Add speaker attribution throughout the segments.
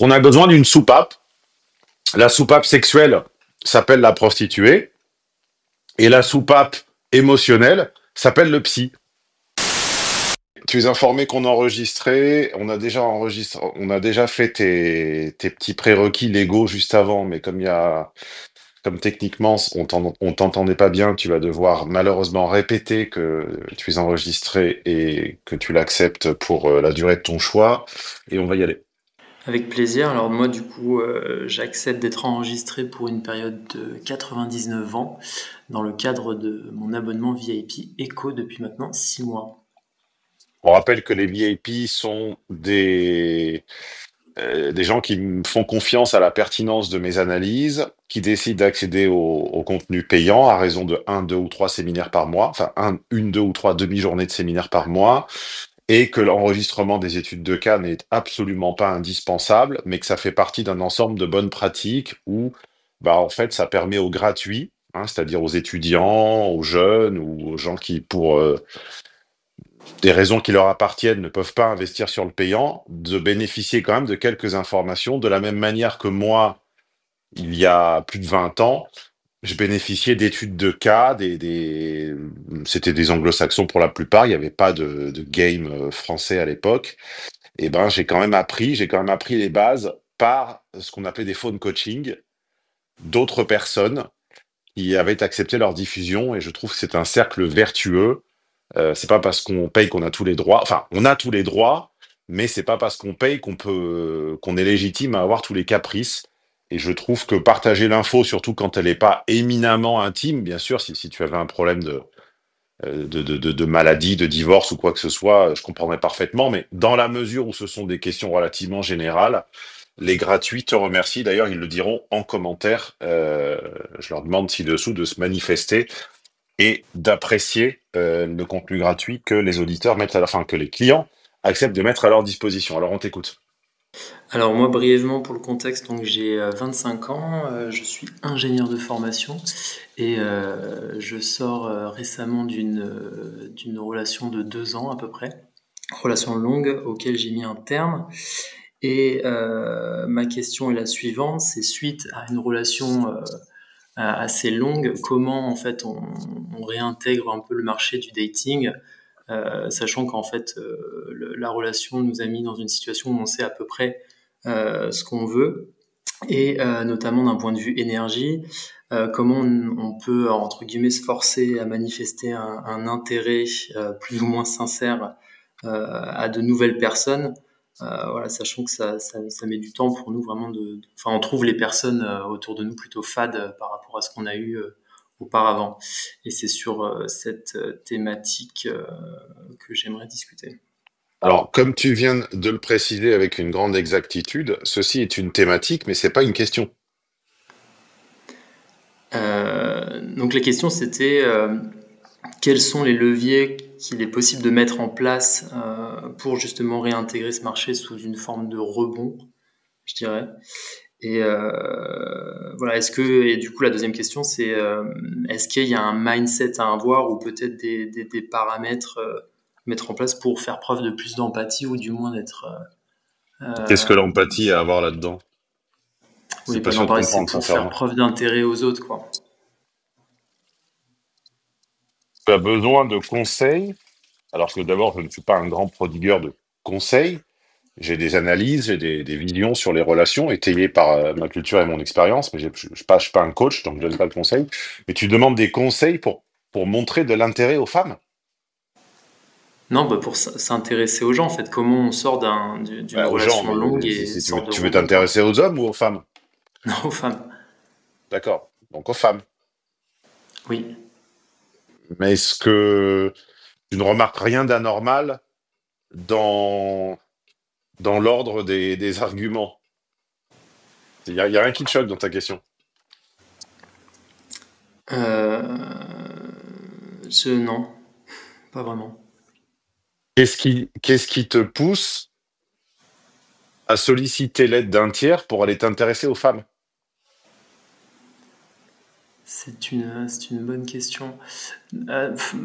Speaker 1: On a besoin d'une soupape. La soupape sexuelle s'appelle la prostituée et la soupape émotionnelle s'appelle le psy. Tu es informé qu'on enregistrait, on a déjà fait tes petits prérequis légaux juste avant, mais comme techniquement on t'entendait pas bien, tu vas devoir malheureusement répéter que tu es enregistré et que tu l'acceptes pour la durée de ton choix, et on va y aller.
Speaker 2: Avec plaisir. Alors moi, du coup, j'accepte d'être enregistré pour une période de 99 ans dans le cadre de mon abonnement VIP Echo depuis maintenant 6 mois.
Speaker 1: On rappelle que les VIP sont des gens qui me font confiance à la pertinence de mes analyses, qui décident d'accéder au contenu payant à raison de un, 2 ou 3 séminaires par mois, enfin une, 2 ou 3 demi-journées de séminaires par mois, et que l'enregistrement des études de cas n'est absolument pas indispensable, mais que ça fait partie d'un ensemble de bonnes pratiques où, bah, en fait, ça permet aux gratuits, hein, c'est-à-dire aux étudiants, aux jeunes ou aux gens qui, pour des raisons qui leur appartiennent, ne peuvent pas investir sur le payant, de bénéficier quand même de quelques informations, de la même manière que moi, il y a plus de 20 ans, je bénéficiais d'études de cas, c'était des anglo-saxons pour la plupart, il n'y avait pas de game français à l'époque. Et ben, j'ai quand même appris les bases par ce qu'on appelait des phone coaching d'autres personnes qui avaient accepté leur diffusion, et je trouve que c'est un cercle vertueux. C'est pas parce qu'on paye qu'on a tous les droits. Enfin, on a tous les droits, mais c'est pas parce qu'on paye qu'on est légitime à avoir tous les caprices. Et je trouve que partager l'info, surtout quand elle n'est pas éminemment intime, bien sûr, si tu avais un problème de maladie, de divorce ou quoi que ce soit, je comprendrais parfaitement. Mais dans la mesure où ce sont des questions relativement générales, les gratuits te remercient. D'ailleurs, ils le diront en commentaire. Je leur demande ci-dessous de se manifester et d'apprécier le contenu gratuit que les auditeurs mettent enfin, que les clients acceptent de mettre à leur disposition. Alors, on t'écoute.
Speaker 2: Alors moi, brièvement pour le contexte, donc j'ai 25 ans, je suis ingénieur de formation et je sors récemment d'une relation de 2 ans à peu près, relation longue auquel j'ai mis un terme. Et ma question est la suivante, c'est suite à une relation assez longue, comment en fait on réintègre un peu le marché du dating, sachant qu'en fait la relation nous a mis dans une situation où on sait à peu près ce qu'on veut, et notamment d'un point de vue énergie, comment on peut entre guillemets se forcer à manifester un intérêt plus ou moins sincère à de nouvelles personnes. Voilà, sachant que ça met du temps pour nous vraiment enfin, on trouve les personnes autour de nous plutôt fades par rapport à ce qu'on a eu auparavant. Et c'est sur cette thématique que j'aimerais discuter.
Speaker 1: Alors, comme tu viens de le préciser avec une grande exactitude, ceci est une thématique, mais c'est pas une question.
Speaker 2: Donc la question c'était quels sont les leviers qu'il est possible de mettre en place pour justement réintégrer ce marché sous une forme de rebond, je dirais. Et voilà, et du coup la deuxième question c'est est-ce qu'il y a un mindset à avoir ou peut-être des paramètres mettre en place pour faire preuve de plus d'empathie ou du moins d'être
Speaker 1: Qu'est-ce que l'empathie a à voir là-dedans?
Speaker 2: oui,
Speaker 1: C'est pas
Speaker 2: pas d'en
Speaker 1: sûr de
Speaker 2: parler, c'est
Speaker 1: comprendre,
Speaker 2: pour faire
Speaker 1: sincèrement.
Speaker 2: preuve d'intérêt aux autres, quoi.
Speaker 1: Tu as besoin de conseils, alors que d'abord, je ne suis pas un grand prodigueur de conseils. J'ai des analyses, j'ai des visions sur les relations étayées par ma culture et mon expérience, mais je suis pas un coach, donc je donne pas de conseils. Mais tu demandes des conseils pour montrer de l'intérêt aux femmes?
Speaker 2: Non, bah pour s'intéresser aux gens, en fait, comment on sort d'une
Speaker 1: Bah, aux gens,
Speaker 2: relation
Speaker 1: mais
Speaker 2: longue et
Speaker 1: si
Speaker 2: sort de
Speaker 1: tu veux
Speaker 2: rebond, quoi.
Speaker 1: t'intéresser aux hommes ou aux femmes?
Speaker 2: Non, aux femmes.
Speaker 1: D'accord, donc aux femmes.
Speaker 2: Oui.
Speaker 1: Mais est-ce que tu ne remarques rien d'anormal dans, dans l'ordre des arguments? Il y a rien qui te choque dans ta question.
Speaker 2: Non, pas vraiment.
Speaker 1: Qu'est-ce qui te pousse à solliciter l'aide d'un tiers pour aller t'intéresser aux femmes?
Speaker 2: C'est une bonne question. Euh, pff,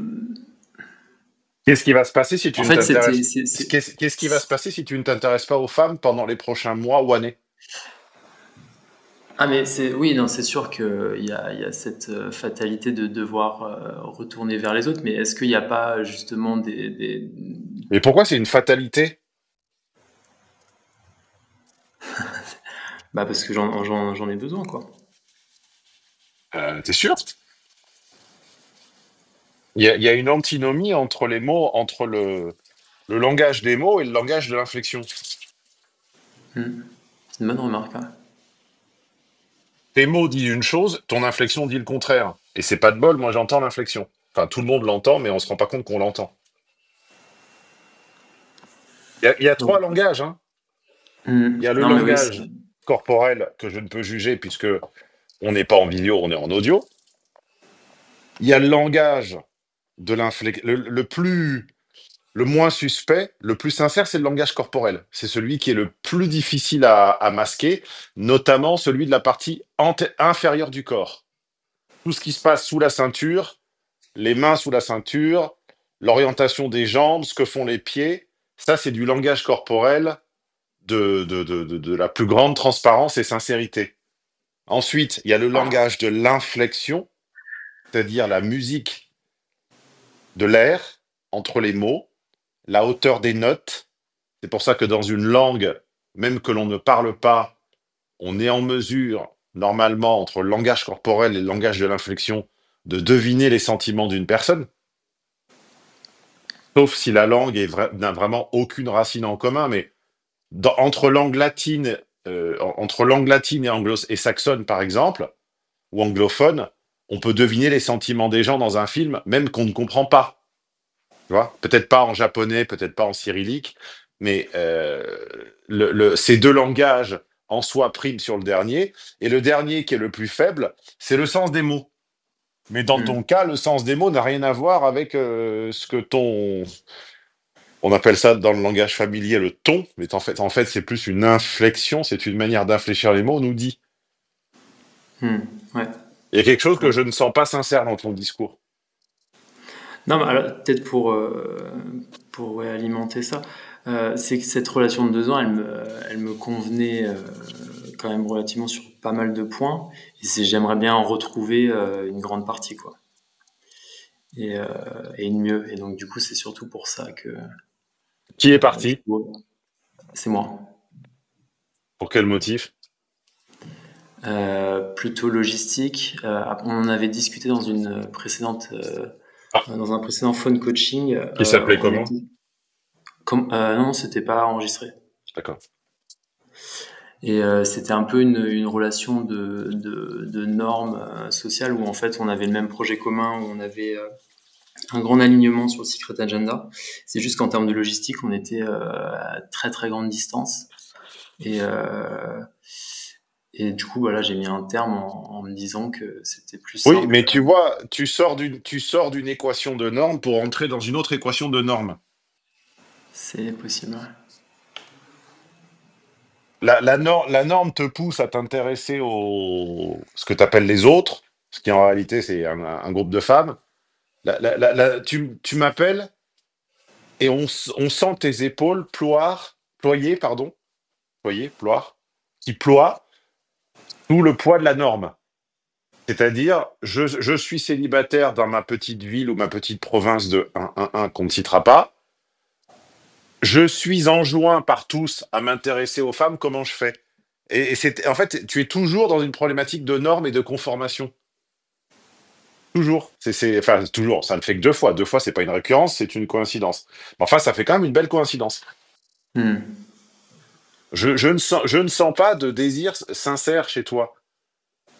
Speaker 1: Qu'est-ce qui va se passer si tu
Speaker 2: en
Speaker 1: ne
Speaker 2: fait,
Speaker 1: t'intéresses... Qu'est-ce qui va se passer si tu ne t'intéresses pas aux femmes pendant les prochains mois ou années?
Speaker 2: Ah mais oui, non, c'est sûr qu'il y a cette fatalité de devoir retourner vers les autres, mais est-ce qu'il n'y a pas justement
Speaker 1: Mais pourquoi c'est une fatalité?
Speaker 2: Bah parce que j'en ai besoin, quoi.
Speaker 1: T'es sûr? Il y a une antinomie entre les mots, entre le langage des mots et le langage de l'inflexion.
Speaker 2: Hmm. C'est une bonne remarque, ouais.
Speaker 1: Tes mots disent une chose, ton inflexion dit le contraire. Et c'est pas de bol, moi j'entends l'inflexion. Enfin, tout le monde l'entend, mais on se rend pas compte qu'on l'entend. Il y a
Speaker 2: Donc,
Speaker 1: trois langages, hein. Il y a le
Speaker 2: non mais oui,
Speaker 1: langage corporel que je ne peux juger puisque on n'est pas en vidéo, on est en audio. Il y a le langage de l'inflexion, le moins suspect, le plus sincère, c'est le langage corporel. C'est celui qui est le plus difficile à masquer, notamment celui de la partie inférieure du corps. Tout ce qui se passe sous la ceinture, les mains sous la ceinture, l'orientation des jambes, ce que font les pieds, ça c'est du langage corporel de la plus grande transparence et sincérité. Ensuite, il y a le langage de l'inflexion, c'est-à-dire la musique de l'air entre les mots, la hauteur des notes. C'est pour ça que dans une langue, même que l'on ne parle pas, on est en mesure, normalement, entre le langage corporel et le langage de l'inflexion, de deviner les sentiments d'une personne, sauf si la langue n'a vraiment aucune racine en commun, mais entre langue latine et, et saxonne, par exemple, ou anglophone, on peut deviner les sentiments des gens dans un film, même qu'on ne comprend pas. Tu vois, peut-être pas en japonais, peut-être pas en cyrillique, mais ces deux langages en soi priment sur le dernier. Et le dernier, qui est le plus faible, c'est le sens des mots. Mais dans ton
Speaker 2: hmm.
Speaker 1: cas, le sens des mots n'a rien à voir avec ce que on appelle ça dans le langage familier le ton, mais en fait, c'est plus une inflexion, c'est une manière d'infléchir les mots, on nous dit.
Speaker 2: Hmm. Ouais.
Speaker 1: Il y a quelque chose que je ne sens pas sincère dans ton discours.
Speaker 2: Non, mais alors, peut-être pour ouais, alimenter ça, c'est que cette relation de 2 ans, elle me convenait quand même relativement sur pas mal de points. J'aimerais bien en retrouver une grande partie, quoi. Et, euh, et une mieux. Et donc, du coup, c'est surtout pour ça que
Speaker 1: Qui est
Speaker 2: du
Speaker 1: parti?
Speaker 2: coup, c'est moi.
Speaker 1: Pour quel motif?
Speaker 2: Plutôt logistique. On en avait discuté
Speaker 1: Ah,
Speaker 2: dans un précédent phone coaching.
Speaker 1: qui s'appelait
Speaker 2: On
Speaker 1: comment?
Speaker 2: était, non, c'était pas enregistré.
Speaker 1: D'accord.
Speaker 2: Et c'était un peu une relation de normes sociales où en fait on avait le même projet commun, où on avait un grand alignement sur le Secret Agenda. C'est juste qu'en termes de logistique, on était à très très grande distance. Et, euh, et du coup, voilà, j'ai mis un terme en me disant que c'était plus
Speaker 1: Oui,
Speaker 2: simple.
Speaker 1: mais tu vois, tu sors d'une équation de normes pour entrer dans une autre équation de normes.
Speaker 2: C'est possible. Ouais.
Speaker 1: La norme te pousse à t'intéresser au ce que tu appelles les autres, ce qui en réalité c'est un groupe de femmes. Tu m'appelles et on sent tes épaules ployer, qui ploient sous le poids de la norme. C'est-à-dire, je suis célibataire dans ma petite ville ou ma petite province de 1 qu'on ne citera pas. Je suis enjoint par tous à m'intéresser aux femmes, comment je fais? En fait, tu es toujours dans une problématique de normes et de conformation. Toujours. Enfin, toujours. Ça ne fait que 2 fois. 2 fois, c'est pas une récurrence, c'est une coïncidence. Mais enfin, ça fait quand même une belle coïncidence.
Speaker 2: Hmm.
Speaker 1: Je ne sens pas de désir sincère chez toi.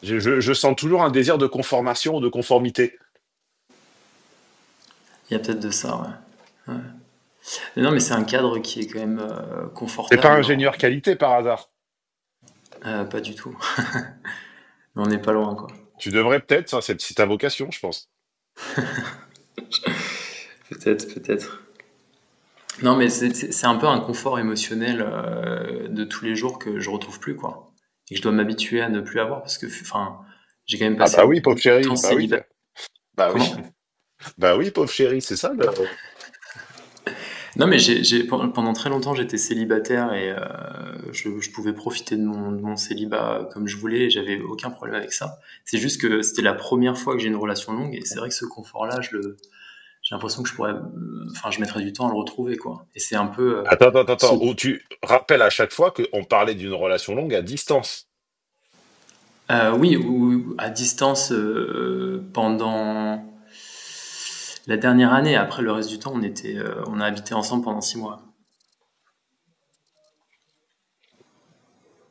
Speaker 1: Je sens toujours un désir de conformation ou de conformité.
Speaker 2: Il y a peut-être de ça, ouais. Ouais. Mais non, mais c'est un cadre qui est quand même
Speaker 1: T'es pas
Speaker 2: confortable, hein.
Speaker 1: ingénieur qualité par hasard.
Speaker 2: Pas du tout. Mais on n'est pas loin, quoi.
Speaker 1: Tu devrais peut-être, ça, c'est ta vocation, je pense.
Speaker 2: Peut-être, peut-être. Non, mais c'est un peu un confort émotionnel de tous les jours que je retrouve plus, quoi. Et que je dois m'habituer à ne plus avoir parce que, enfin, j'ai quand même
Speaker 1: Ah
Speaker 2: passé
Speaker 1: bah oui, pauvre
Speaker 2: beaucoup de temps
Speaker 1: chéri. Bah oui.
Speaker 2: célibataire.
Speaker 1: Bah oui.
Speaker 2: Comment?
Speaker 1: Bah oui, pauvre chéri, c'est ça.
Speaker 2: Non, mais pendant très longtemps, j'étais célibataire et je pouvais profiter de mon célibat comme je voulais. J'avais aucun problème avec ça. C'est juste que c'était la première fois que j'ai une relation longue et c'est vrai que ce confort-là, j'ai l'impression que enfin, je mettrais du temps à le retrouver, quoi. Et c'est un peu
Speaker 1: Attends, attends,
Speaker 2: ce.
Speaker 1: attends. Oh, tu rappelles à chaque fois qu'on parlait d'une relation longue à distance.
Speaker 2: Oui, ou à distance pendant la dernière année. Après, le reste du temps, on a habité ensemble pendant 6 mois.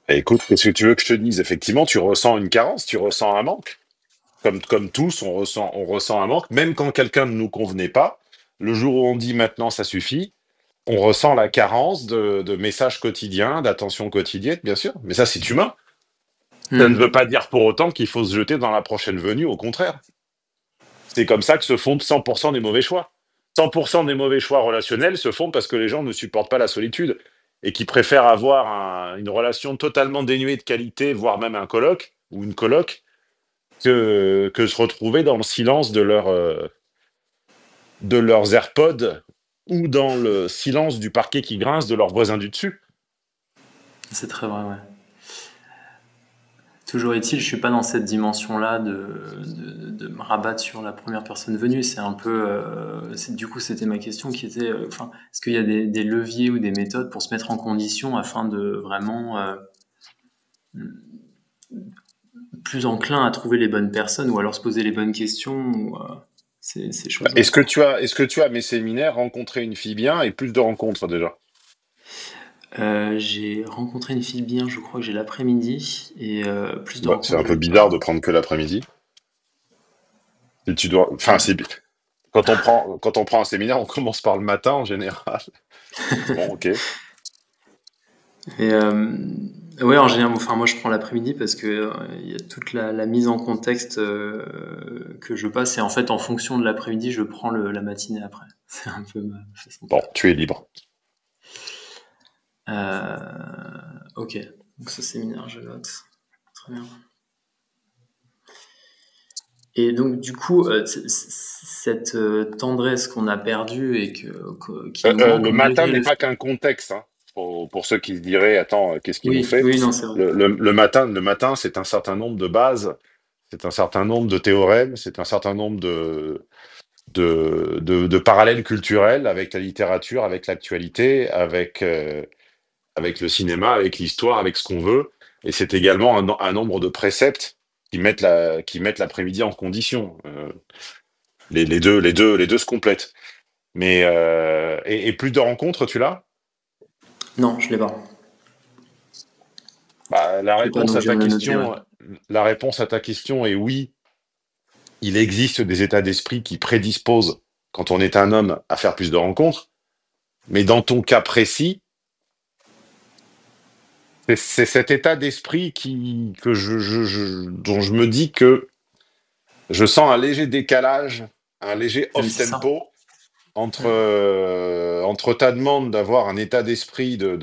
Speaker 1: Eh, écoute, qu'est-ce que tu veux que je te dise? Effectivement, tu ressens une carence, tu ressens un manque. Comme tous, on ressent un manque. Même quand quelqu'un ne nous convenait pas, le jour où on dit maintenant ça suffit, on ressent la carence de messages quotidiens, d'attention quotidienne, bien sûr. Mais ça, c'est humain. Ça ne veut
Speaker 2: Hmm.
Speaker 1: pas dire pour autant qu'il faut se jeter dans la prochaine venue, au contraire. C'est comme ça que se fondent 100% des mauvais choix. 100% des mauvais choix relationnels se font parce que les gens ne supportent pas la solitude et qui préfèrent avoir une relation totalement dénuée de qualité, voire même un coloc ou une coloc, que se retrouver dans le silence de leurs AirPods ou dans le silence du parquet qui grince de leurs voisins du dessus.
Speaker 2: C'est très vrai, ouais. Toujours est-il, je suis pas dans cette dimension-là de me rabattre sur la première personne venue. C'est un peu, du coup, c'était ma question qui était, enfin, est-ce qu'il y a des leviers ou des méthodes pour se mettre en condition afin de vraiment plus enclin à trouver les bonnes personnes ou alors se poser les bonnes questions ou ces choses-là, quoi.
Speaker 1: Est-ce que tu as, mes séminaires, rencontré une fille bien et plus de rencontres déjà?
Speaker 2: J'ai rencontré une fille bien, je crois que j'ai l'après-midi et plus de
Speaker 1: Bah, c'est
Speaker 2: rencontres,
Speaker 1: un
Speaker 2: je
Speaker 1: peu
Speaker 2: l'ai
Speaker 1: bizarre de
Speaker 2: pas.
Speaker 1: prendre que l'après-midi. Et tu dois, enfin, quand on prend un séminaire, on commence par le matin en général. Bon, ok.
Speaker 2: Et ouais, en général, enfin moi je prends l'après-midi parce que il y a toute la mise en contexte que je passe et en fait en fonction de l'après-midi, je prends la matinée après. C'est un peu ma façon de
Speaker 1: Bon,
Speaker 2: faire.
Speaker 1: tu es libre.
Speaker 2: Ok, donc ce séminaire, je note. Très bien. Et donc du coup, cette tendresse qu'on a perdue et qui nous manque
Speaker 1: Le matin
Speaker 2: malgré
Speaker 1: n'est
Speaker 2: le
Speaker 1: pas
Speaker 2: fait.
Speaker 1: qu'un contexte, hein. Pour ceux qui se diraient, attends, qu'est-ce qui nous
Speaker 2: Oui,
Speaker 1: fait?
Speaker 2: oui, non, c'est vrai.
Speaker 1: Le matin, c'est un certain nombre de bases, c'est un certain nombre de théorèmes, c'est un certain nombre de parallèles culturels avec la littérature, avec l'actualité, avec le cinéma, avec l'histoire, avec ce qu'on veut. Et c'est également un nombre de préceptes qui mettent l'après-midi en condition. Les deux se complètent. Et plus de rencontres, tu l'as?
Speaker 2: Non, je l'ai pas.
Speaker 1: Bah, la
Speaker 2: Je l'ai pas,
Speaker 1: réponse
Speaker 2: donc
Speaker 1: à
Speaker 2: je viens
Speaker 1: ta
Speaker 2: de le noter, ouais.
Speaker 1: question, la réponse à ta question est oui. Il existe des états d'esprit qui prédisposent, quand on est un homme, à faire plus de rencontres. Mais dans ton cas précis, c'est cet état d'esprit dont je me dis que je sens un léger décalage, un léger
Speaker 2: Ah, mais c'est ça.
Speaker 1: off-tempo entre,
Speaker 2: Mm.
Speaker 1: entre ta demande d'avoir un état d'esprit de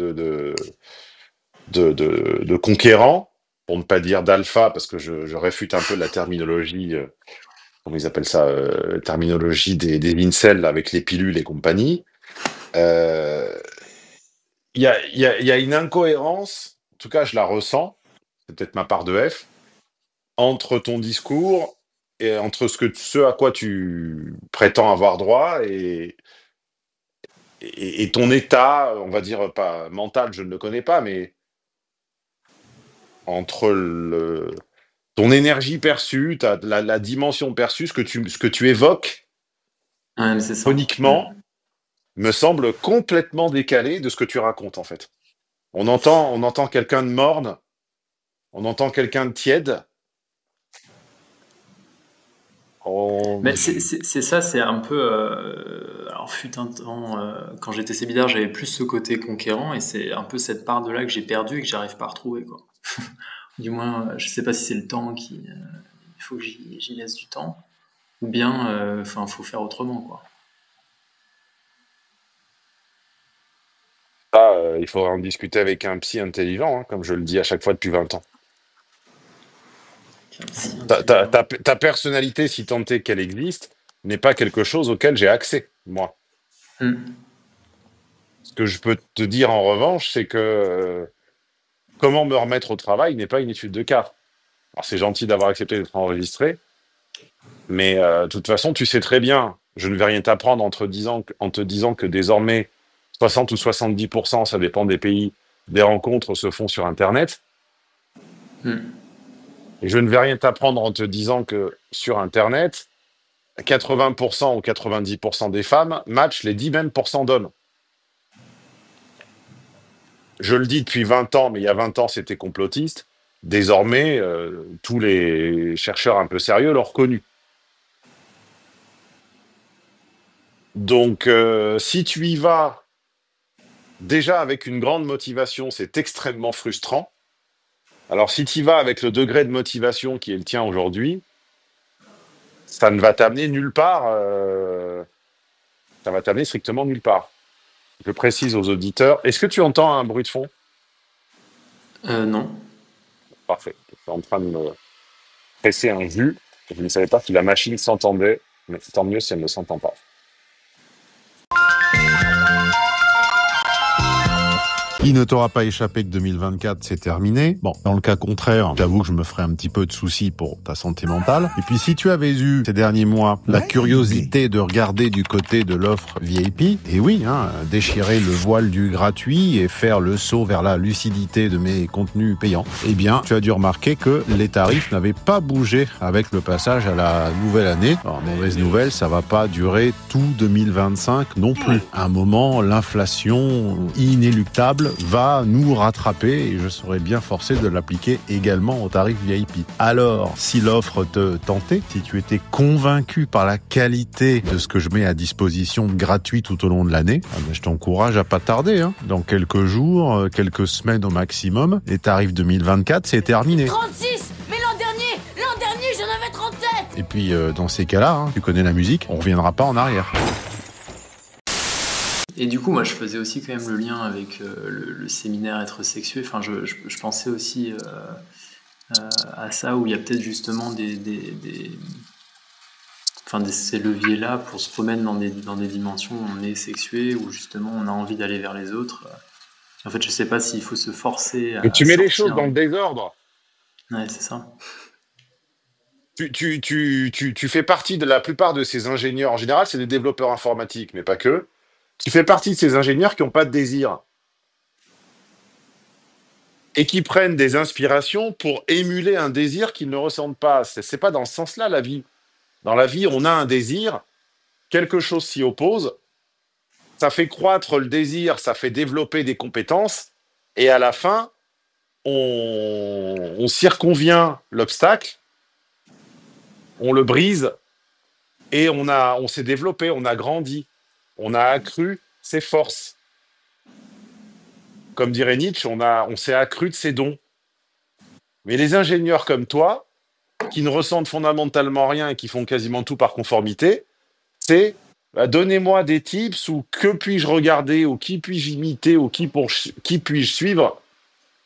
Speaker 1: conquérant, pour ne pas dire d'alpha, parce que je réfute un peu la terminologie, comment ils appellent ça, terminologie des incels avec les pilules et compagnie. Euh, il y a une incohérence, en tout cas je la ressens, c'est peut-être ma part de F, entre ton discours et entre ce à quoi tu prétends avoir droit et ton état, on va dire pas mental, je ne le connais pas, mais entre ton énergie perçue, la dimension perçue, ce que tu évoques
Speaker 2: Ouais, mais c'est ça. Mm.
Speaker 1: phoniquement, me semble complètement décalé de ce que tu racontes en fait. On entend quelqu'un de morne, on entend quelqu'un de tiède.
Speaker 2: Mais
Speaker 1: On-
Speaker 2: c'est ça, c'est un peu. Alors, fut un temps, quand j'étais célibataire, j'avais plus ce côté conquérant, et c'est un peu cette part de là que j'ai perdue et que j'arrive pas à retrouver, quoi. Du moins, je sais pas si c'est le temps il faut que j'y laisse du temps, ou bien, enfin, faut faire autrement, quoi.
Speaker 1: Ça, il faudra en discuter avec un psy intelligent, hein, comme je le dis à chaque fois depuis 20 ans.
Speaker 2: Tiens, si
Speaker 1: Ta, ta-
Speaker 2: intelligent.
Speaker 1: ta- ta personnalité, si tant est qu'elle existe, n'est pas quelque chose auquel j'ai accès, moi.
Speaker 2: Hmm.
Speaker 1: Ce que je peux te dire en revanche, c'est que comment me remettre au travail n'est pas une étude de cas. Alors c'est gentil d'avoir accepté d'être enregistré, mais de toute façon, tu sais très bien, je ne vais rien t'apprendre en te disant que désormais, 60 ou 70%, ça dépend des pays, des rencontres se font sur Internet.
Speaker 2: Hmm.
Speaker 1: Et je ne vais rien t'apprendre en te disant que sur Internet, 80% ou 90% des femmes matchent les 10 mêmes pourcents d'hommes. Je le dis depuis 20 ans, mais il y a 20 ans, c'était complotiste. Désormais, tous les chercheurs un peu sérieux l'ont reconnu. Donc, si tu y vas déjà avec une grande motivation, c'est extrêmement frustrant. Alors, si tu y vas avec le degré de motivation qui est le tien aujourd'hui, ça ne va t'amener nulle part. Ça va t'amener strictement nulle part. Je précise aux auditeurs. Est-ce que tu entends un bruit de fond?
Speaker 2: Non.
Speaker 1: Parfait. Je suis en train de me presser un jus. Je ne savais pas si la machine s'entendait, mais tant mieux si elle ne s'entend pas.
Speaker 3: Il ne t'aura pas échappé que 2024, c'est terminé. Bon, dans le cas contraire, j'avoue que je me ferais un petit peu de soucis pour ta santé mentale. Et puis, si tu avais eu ces derniers mois la curiosité de regarder du côté de l'offre VIP, et oui, déchirer le voile du gratuit et faire le saut vers la lucidité de mes contenus payants, eh bien, tu as dû remarquer que les tarifs n'avaient pas bougé avec le passage à la nouvelle année. Alors, mauvaise nouvelle, ça va pas durer tout 2025 non plus. À un moment, l'inflation inéluctable va nous rattraper et je serais bien forcé de l'appliquer également au tarif VIP. Alors, si l'offre te tentait, si tu étais convaincu par la qualité de ce que je mets à disposition gratuit tout au long de l'année, je t'encourage à pas tarder. Dans quelques jours, quelques semaines au maximum, les tarifs 2024, c'est terminé.
Speaker 4: 36. Mais l'an dernier, j'en avais 37.
Speaker 3: Et puis, dans ces cas-là, tu connais la musique, on reviendra pas en arrière.
Speaker 2: Et du coup, moi, je faisais aussi quand même le lien avec le séminaire Être sexué. Enfin, je pensais aussi à ça, où il y a peut-être justement ces leviers-là pour se remettre dans des dimensions où on est sexué, où justement on a envie d'aller vers les autres. En fait, je sais pas s'il faut se forcer
Speaker 1: Et
Speaker 2: à
Speaker 1: tu mets les choses
Speaker 2: sortir.
Speaker 1: dans le désordre.
Speaker 2: Ouais, c'est ça.
Speaker 1: Tu fais partie de la plupart de ces ingénieurs. En général, c'est des développeurs informatiques, mais pas que. Tu fais partie de ces ingénieurs qui n'ont pas de désir et qui prennent des inspirations pour émuler un désir qu'ils ne ressentent pas. C'est pas dans ce sens-là la vie. Dans la vie, on a un désir, quelque chose s'y oppose, ça fait croître le désir, ça fait développer des compétences, et à la fin, on circonvient l'obstacle, on le brise, et on s'est développé, on a grandi, on a accru ses forces. Comme dirait Nietzsche, on s'est accru de ses dons. Mais les ingénieurs comme toi, qui ne ressentent fondamentalement rien et qui font quasiment tout par conformité, c'est donnez-moi des tips ou que puis-je regarder ou qui puis-je imiter ou qui puis-je suivre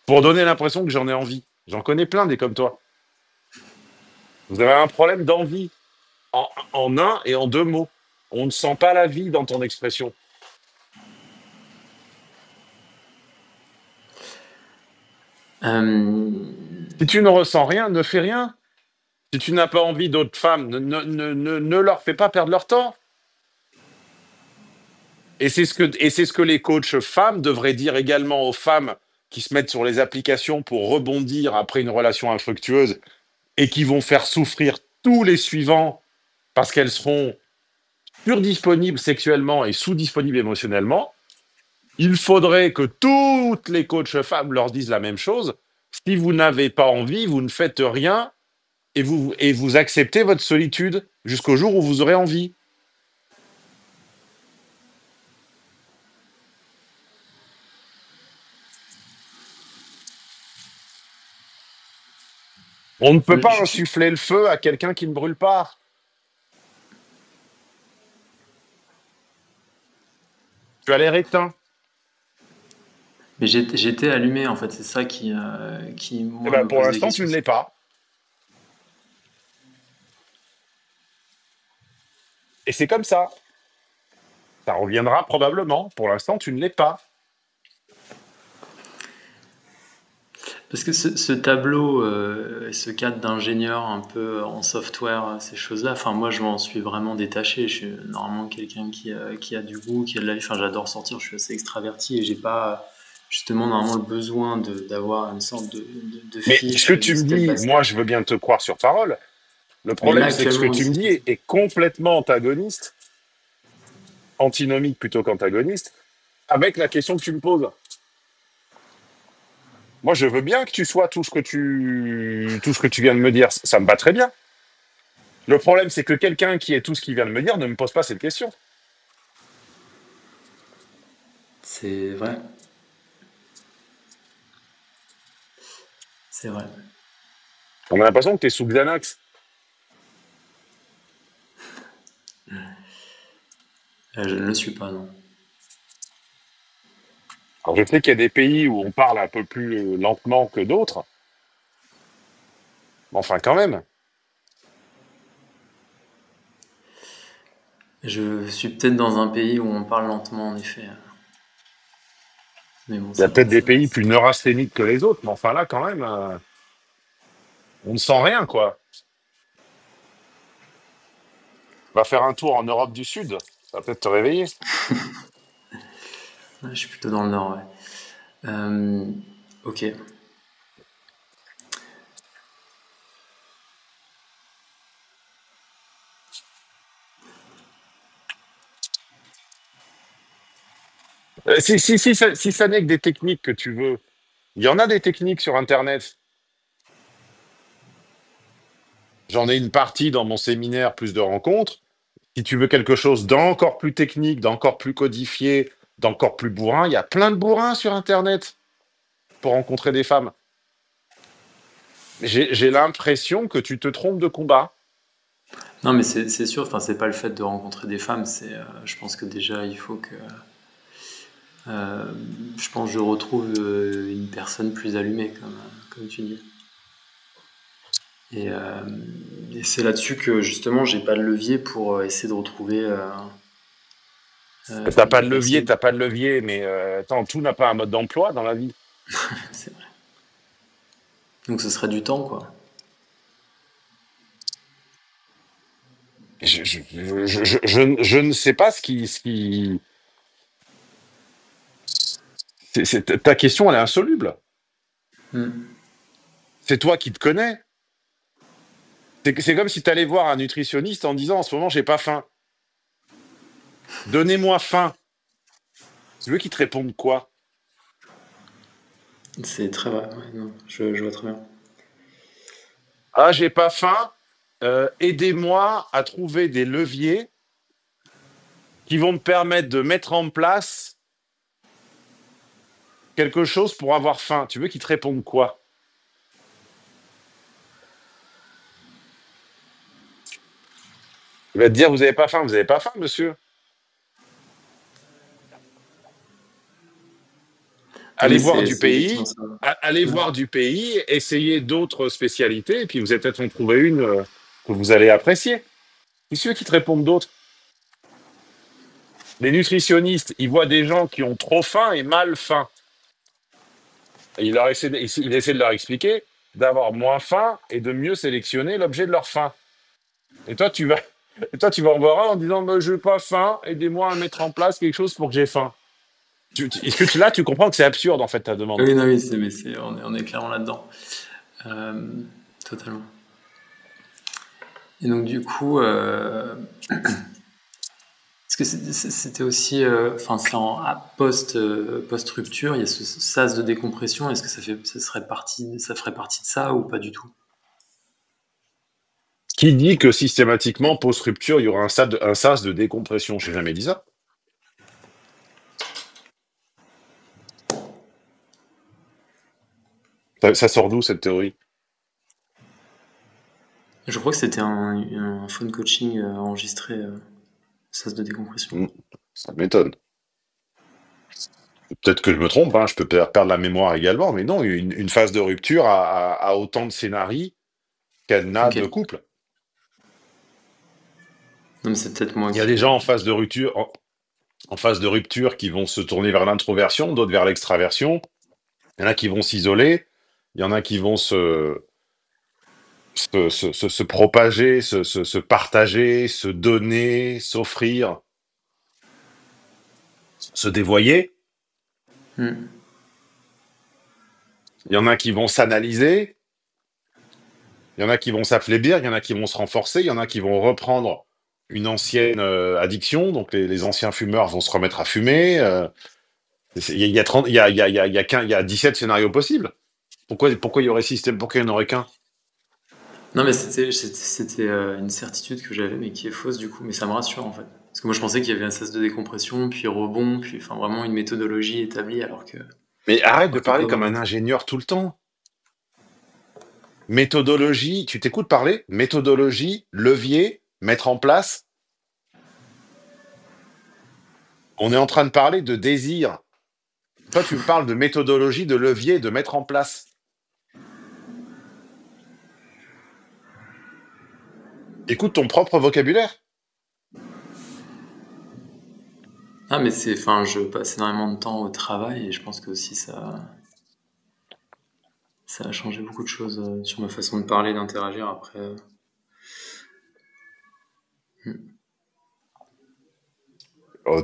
Speaker 1: pour donner l'impression que j'en ai envie. J'en connais plein des comme toi. Vous avez un problème d'envie en un et en deux mots. On ne sent pas la vie dans ton expression.
Speaker 2: Euh,
Speaker 1: Si tu ne ressens rien, ne fais rien. Si tu n'as pas envie d'autres femmes, ne leur fais pas perdre leur temps. Et c'est ce que les coachs femmes devraient dire également aux femmes qui se mettent sur les applications pour rebondir après une relation infructueuse et qui vont faire souffrir tous les suivants parce qu'elles seront surdisponibles sexuellement et sous-disponibles émotionnellement. Il faudrait que toutes les coachs femmes leur disent la même chose. Si vous n'avez pas envie, vous ne faites rien et vous acceptez votre solitude jusqu'au jour où vous aurez envie. On ne peut pas
Speaker 2: je-
Speaker 1: insuffler le feu à quelqu'un qui ne brûle pas. Tu as l'air éteint.
Speaker 2: mais j'étais allumé, en fait, c'est ça qui
Speaker 1: Eh
Speaker 2: moi,
Speaker 1: ben,
Speaker 2: me
Speaker 1: pour
Speaker 2: pose des
Speaker 1: l'instant, tu
Speaker 2: questions.
Speaker 1: ne l'es pas. Et c'est comme ça. Ça reviendra probablement. Pour l'instant, tu ne l'es pas.
Speaker 2: Parce que ce tableau et ce cadre d'ingénieur un peu en software, ces choses-là, enfin moi je m'en suis vraiment détaché. Je suis normalement quelqu'un qui a du goût, qui a de la vie. Enfin j'adore sortir, je suis assez extraverti et j'ai pas justement normalement le besoin d'avoir une sorte de
Speaker 1: Mais ce
Speaker 2: fiche,
Speaker 1: que
Speaker 2: de
Speaker 1: tu me
Speaker 2: step
Speaker 1: dis,
Speaker 2: by
Speaker 1: moi,
Speaker 2: step.
Speaker 1: je veux bien te croire sur parole. Le
Speaker 2: Mais là
Speaker 1: problème, c'est que ce que
Speaker 2: actuellement,
Speaker 1: tu me dis est complètement antagoniste, antinomique plutôt qu'antagoniste, avec la question que tu me poses. Moi, je veux bien que tu sois tout ce que tu viens de me dire. Ça me va très bien. Le problème, c'est que quelqu'un qui est tout ce qu'il vient de me dire ne me pose pas cette question.
Speaker 2: c'est vrai, c'est vrai.
Speaker 1: On a l'impression que tu es sous Xanax.
Speaker 2: Je ne le suis pas, non.
Speaker 1: Alors, je sais qu'il y a des pays où on parle un peu plus lentement que d'autres, mais enfin, quand même.
Speaker 2: Je suis peut-être dans un pays où on parle lentement, en effet. Mais bon,
Speaker 1: Il y a
Speaker 2: ça va,
Speaker 1: peut-être des
Speaker 2: ça va.
Speaker 1: pays plus neurasthéniques que les autres, mais enfin, là, quand même, on ne sent rien, quoi. Va faire un tour en Europe du Sud, ça va peut-être te réveiller.
Speaker 2: Ouais, je suis plutôt dans le nord, ouais. Euh, ok.
Speaker 1: Si ça n'est que des techniques que tu veux, il y en a des techniques sur Internet. J'en ai une partie dans mon séminaire, plus de rencontres. Si tu veux quelque chose d'encore plus technique, d'encore plus codifié, d'encore plus bourrin, il y a plein de bourrins sur Internet pour rencontrer des femmes. J'ai l'impression que tu te trompes de combat.
Speaker 2: Non, mais c'est sûr, enfin, c'est pas le fait de rencontrer des femmes, je pense que déjà, il faut que, euh, je pense que je retrouve une personne plus allumée, comme tu dis. Et, euh, et c'est là-dessus que, justement, j'ai pas de levier pour essayer de retrouver, essayer
Speaker 1: T'as pas de levier, mais attends, tout n'a pas un mode d'emploi dans la vie.
Speaker 2: c'est vrai. Donc, ce serait du temps, quoi.
Speaker 1: Je ne sais pas ta question, elle est insoluble.
Speaker 2: Hmm.
Speaker 1: C'est toi qui te connais. C'est comme si tu allais voir un nutritionniste en disant en ce moment, j'ai pas faim. Donnez-moi faim. Tu veux qu'il te réponde quoi?
Speaker 2: C'est très vrai, ouais, non, je vois très bien.
Speaker 1: Ah, j'ai pas faim. Aidez-moi à trouver des leviers qui vont me permettre de mettre en place quelque chose pour avoir faim. Tu veux qu'il te réponde quoi? Il va te dire, vous avez pas faim, vous avez pas faim, monsieur.
Speaker 2: Non,
Speaker 1: Allez
Speaker 2: mais
Speaker 1: voir du
Speaker 2: c'est effectivement
Speaker 1: pays,
Speaker 2: ça.
Speaker 1: allez
Speaker 2: Ouais.
Speaker 1: voir du pays, essayez d'autres spécialités, et puis vous allez peut-être en trouver une que vous allez apprécier. Qui c'est qui te répondent d'autres? Les nutritionnistes, ils voient des gens qui ont trop faim et mal faim. Et il essaie de leur expliquer d'avoir moins faim et de mieux sélectionner l'objet de leur faim. Et toi, tu vas, et toi, tu vas en voir un en disant, bah, je n'ai pas faim, aidez-moi à mettre en place quelque chose pour que j'ai faim. Là, tu comprends que c'est absurde, en fait, ta demande.
Speaker 2: Oui, non, oui, on est clairement là-dedans. Euh, Totalement. Et donc, du coup, est-ce que c'était aussi, enfin, c'est en post-rupture, il y a ce sas de décompression. Est-ce que ça ferait partie de ça ou pas du tout?
Speaker 1: Qui dit que systématiquement, post-rupture, il y aura un sas de décompression? Je n'ai jamais dit ça. Ça sort d'où, cette théorie?
Speaker 2: Je crois que c'était un phone coaching enregistré, sas de décompression.
Speaker 1: Hmm, ça m'étonne. Peut-être que je me trompe, hein, je peux perdre la mémoire également, mais non, une phase de rupture a autant de scénarios qu'elle n'a
Speaker 2: Ok.
Speaker 1: de couple.
Speaker 2: Non, mais c'est peut-être moi
Speaker 1: Il y a des gens en phase de rupture qui vont se tourner vers l'introversion, d'autres vers l'extraversion. Il y en a qui vont s'isoler, Il y en a qui vont se propager, se partager, se donner, s'offrir, se dévoyer.
Speaker 2: Hmm.
Speaker 1: Il y en a qui vont s'analyser. Il y en a qui vont s'affaiblir. Il y en a qui vont se renforcer. Il y en a qui vont reprendre une ancienne addiction. Donc les anciens fumeurs vont se remettre à fumer. Il y a 30, il y a 17 scénarios possibles. Pourquoi il y aurait système, pourquoi il n'y en aurait qu'un?
Speaker 2: Non, mais c'était une certitude que j'avais, mais qui est fausse du coup. Mais ça me rassure en fait. Parce que moi je pensais qu'il y avait un sas de décompression, puis rebond, puis enfin vraiment une méthodologie établie,
Speaker 1: Mais arrête de
Speaker 2: alors que
Speaker 1: parler
Speaker 2: pas
Speaker 1: comme un
Speaker 2: vraiment.
Speaker 1: ingénieur tout le temps. Méthodologie, tu t'écoutes parler? Méthodologie, levier, mettre en place. On est en train de parler de désir. Toi, tu me parles de méthodologie, de levier, de mettre en place. Écoute ton propre vocabulaire.
Speaker 2: Ah, mais enfin, je passe énormément de temps au travail et je pense que aussi ça a changé beaucoup de choses sur ma façon de parler, d'interagir après. Hmm.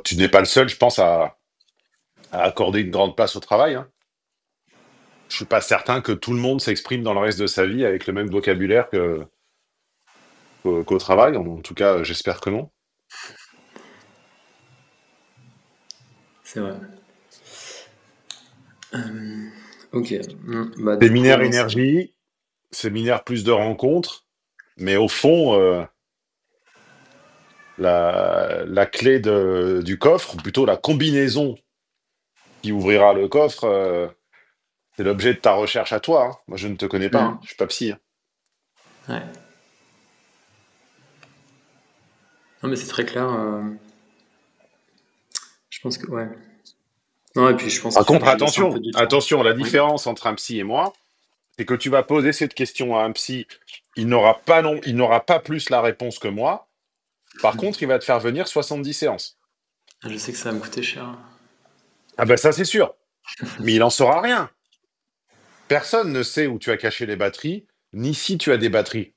Speaker 1: Tu n'es pas le seul, je pense, à accorder une grande place au travail, hein. Je suis pas certain que tout le monde s'exprime dans le reste de sa vie avec le même vocabulaire qu'au travail. En tout cas, j'espère que non.
Speaker 2: C'est vrai. Ok. Bah, du coup,
Speaker 1: Séminaire
Speaker 2: non, c'est vrai.
Speaker 1: énergie, séminaire plus de rencontres, mais au fond, la clé du coffre, ou plutôt la combinaison qui ouvrira le coffre, c'est l'objet de ta recherche à toi, hein. Moi, je ne te connais pas, hein.
Speaker 2: Hmm.
Speaker 1: Je suis pas psy, hein.
Speaker 2: Ouais. Non, mais c'est très clair. Je pense que, ouais. Non, et puis je pense
Speaker 1: Par
Speaker 2: qu'il faut
Speaker 1: contre,
Speaker 2: que je laisse un peu
Speaker 1: attention,
Speaker 2: du temps.
Speaker 1: attention, la
Speaker 2: Oui.
Speaker 1: différence entre un psy et moi, c'est que tu vas poser cette question à un psy, il n'aura pas non, il n'aura pas plus la réponse que moi. Par contre, il va te faire venir 70 séances.
Speaker 2: Je sais que ça va me coûter cher.
Speaker 1: Ah ben ça, c'est sûr. Mais il en saura rien. Personne ne sait où tu as caché les batteries, ni si tu as des batteries.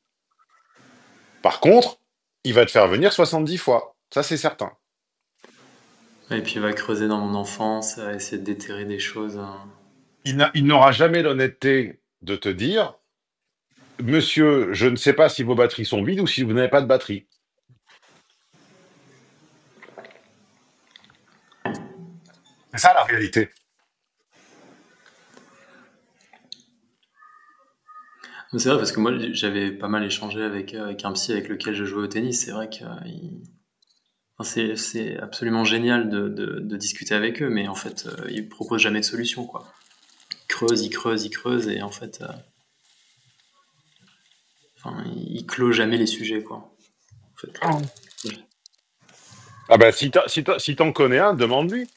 Speaker 1: Par contre, il va te faire venir 70 fois. Ça, c'est certain.
Speaker 2: Et puis il va creuser dans mon enfance, essayer de déterrer des choses.
Speaker 1: Il n'aura jamais l'honnêteté de te dire, monsieur, je ne sais pas si vos batteries sont vides ou si vous n'avez pas de batterie. C'est ça la réalité.
Speaker 2: Mais c'est vrai parce que moi j'avais pas mal échangé avec un psy avec lequel je jouais au tennis. C'est vrai que enfin, c'est absolument génial de discuter avec eux, mais en fait ils proposent jamais de solution quoi. Ils creusent, ils creusent, ils creusent et en fait enfin, ils clôt jamais les sujets quoi. En fait.
Speaker 1: Ah ben, si t'en connais un, demande-lui.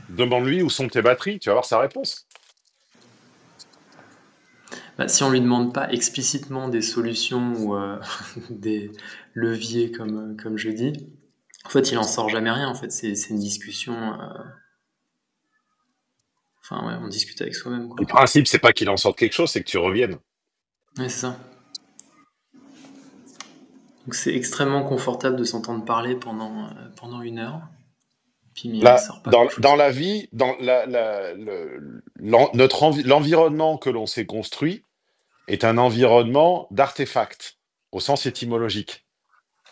Speaker 1: Demande-lui où sont tes batteries, tu vas voir sa réponse.
Speaker 2: Bah, si on lui demande pas explicitement des solutions ou des leviers comme je dis, en fait il en sort jamais rien. En fait c'est une discussion. Enfin ouais, on discute avec soi-même
Speaker 1: Le
Speaker 2: quoi.
Speaker 1: principe, c'est pas qu'il en sorte quelque chose, c'est que tu reviennes.
Speaker 2: Ouais, c'est ça. Donc c'est extrêmement confortable de s'entendre parler pendant 1 heure, puis mais il en
Speaker 1: Là,
Speaker 2: sort pas grand-chose.
Speaker 1: dans la vie, dans l'environnement que l'on s'est construit est un environnement d'artefacts, au sens étymologique.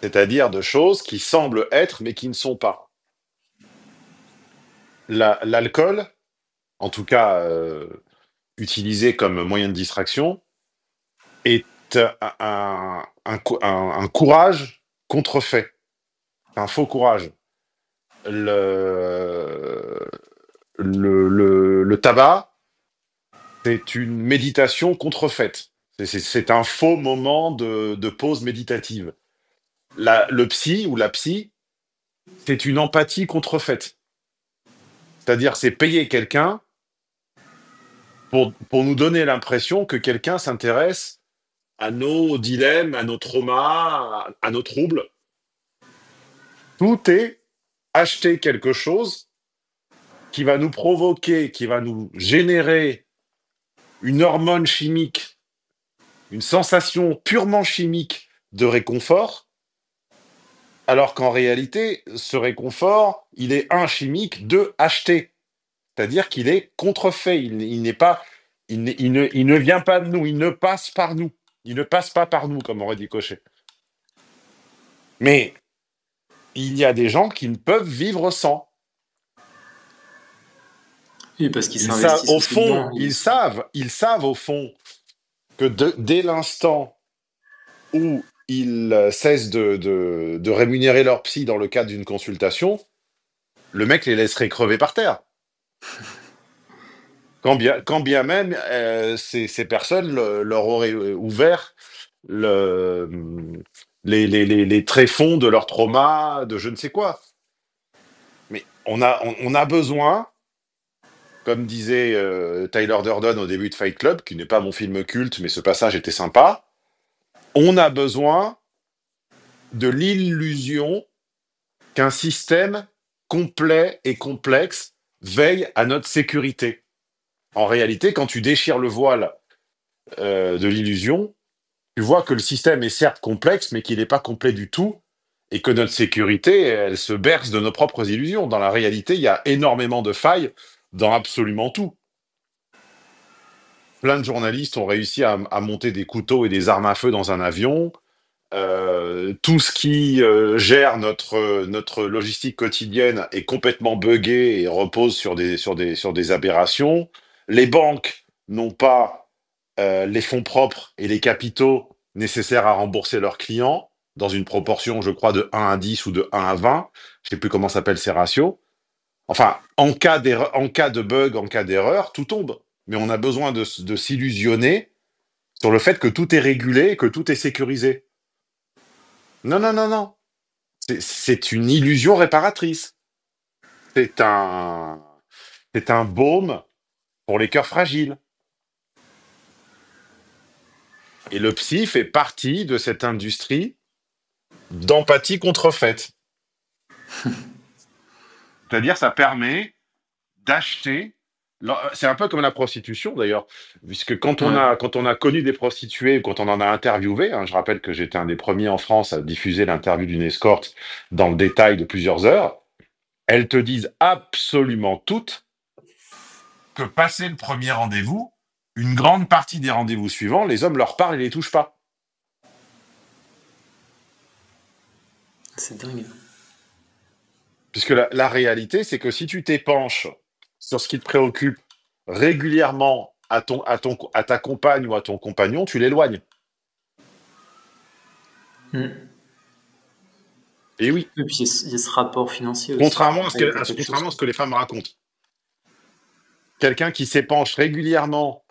Speaker 1: C'est-à-dire de choses qui semblent être, mais qui ne sont pas. L'alcool, en tout cas utilisé comme moyen de distraction, est un courage contrefait, un faux courage. Le, le tabac, c'est une méditation contrefaite. C'est un faux moment de pause méditative. Le psy ou la psy, c'est une empathie contrefaite. C'est-à-dire, c'est payer quelqu'un pour nous donner l'impression que quelqu'un s'intéresse à nos dilemmes, à nos traumas, à nos troubles. Tout est acheter quelque chose qui va nous provoquer, qui va nous générer une hormone chimique, une sensation purement chimique de réconfort, alors qu'en réalité, ce réconfort, il est un chimique, deux acheté. C'est-à-dire qu'il est contrefait. Il n'est pas, il ne vient pas de nous, il ne passe par nous. Il ne passe pas par nous, comme aurait dit Cochet. Mais il y a des gens qui ne peuvent vivre sans.
Speaker 2: Oui, parce qu'ils
Speaker 1: Ils savent,
Speaker 2: s'investissent
Speaker 1: au
Speaker 2: aussi
Speaker 1: fond,
Speaker 2: dedans.
Speaker 1: ils savent au fond que dès l'instant où ils cessent de rémunérer leur psy dans le cadre d'une consultation, le mec les laisserait crever par terre. Quand bien même ces personnes leur auraient ouvert le, les tréfonds de leur trauma, de je ne sais quoi. Mais on a besoin, comme disait Tyler Durden au début de Fight Club, qui n'est pas mon film culte, mais ce passage était sympa, on a besoin de l'illusion qu'un système complet et complexe veille à notre sécurité. En réalité, quand tu déchires le voile de l'illusion, tu vois que le système est certes complexe, mais qu'il n'est pas complet du tout, et que notre sécurité, elle se berce de nos propres illusions. Dans la réalité, il y a énormément de failles dans absolument tout. Plein de journalistes ont réussi à monter des couteaux et des armes à feu dans un avion. Tout ce qui gère notre logistique quotidienne est complètement buggé et repose sur des aberrations. Les banques n'ont pas les fonds propres et les capitaux nécessaires à rembourser leurs clients dans une proportion, je crois, de 1 à 10 ou de 1 à 20. Je ne sais plus comment s'appellent ces ratios. Enfin, en cas de bug, en cas d'erreur, tout tombe. Mais on a besoin de s'illusionner sur le fait que tout est régulé et que tout est sécurisé. Non, non, non, non. C'est une illusion réparatrice. C'est un, c'est un baume pour les cœurs fragiles. Et le psy fait partie de cette industrie d'empathie contrefaite. C'est-à-dire, ça permet d'acheter. C'est un peu comme la prostitution d'ailleurs, puisque quand on a connu des prostituées, quand on en a interviewé, hein, je rappelle que j'étais un des premiers en France à diffuser l'interview d'une escorte dans le détail de plusieurs heures, elles te disent absolument toutes que passé le premier rendez-vous, une grande partie des rendez-vous suivants, les hommes leur parlent et les touchent pas.
Speaker 2: C'est dingue.
Speaker 1: Puisque la réalité, c'est que si tu t'épanches sur ce qui te préoccupe régulièrement à ta compagne ou à ton compagnon, tu l'éloignes.
Speaker 2: Mm.
Speaker 1: Et oui,
Speaker 2: Et puis il y a ce rapport financier aussi.
Speaker 1: contrairement à
Speaker 2: Avec quelque chose.
Speaker 1: ce que les femmes racontent. Quelqu'un qui s'épanche régulièrement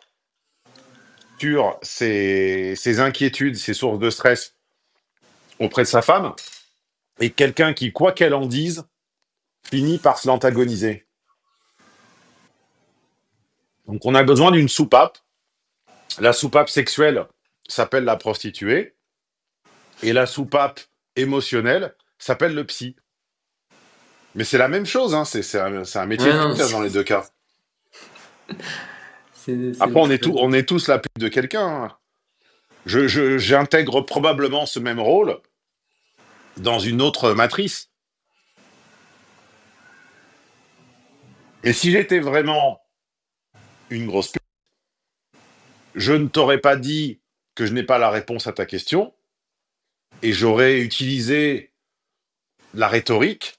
Speaker 1: sur ses inquiétudes, ses sources de stress auprès de sa femme, et quelqu'un qui, quoi qu'elle en dise, finit par se l'antagoniser. Donc on a besoin d'une soupape. La soupape sexuelle s'appelle la prostituée, et la soupape émotionnelle s'appelle le psy. Mais c'est la même chose, hein. C'est un métier
Speaker 2: Ouais,
Speaker 1: de
Speaker 2: non,
Speaker 1: pute dans les deux cas.
Speaker 2: c'est
Speaker 1: Après,
Speaker 2: le
Speaker 1: on est tous la pute de quelqu'un, hein. J'intègre probablement ce même rôle dans une autre matrice. Et si j'étais vraiment une grosse pute, je ne t'aurais pas dit que je n'ai pas la réponse à ta question, et j'aurais utilisé la rhétorique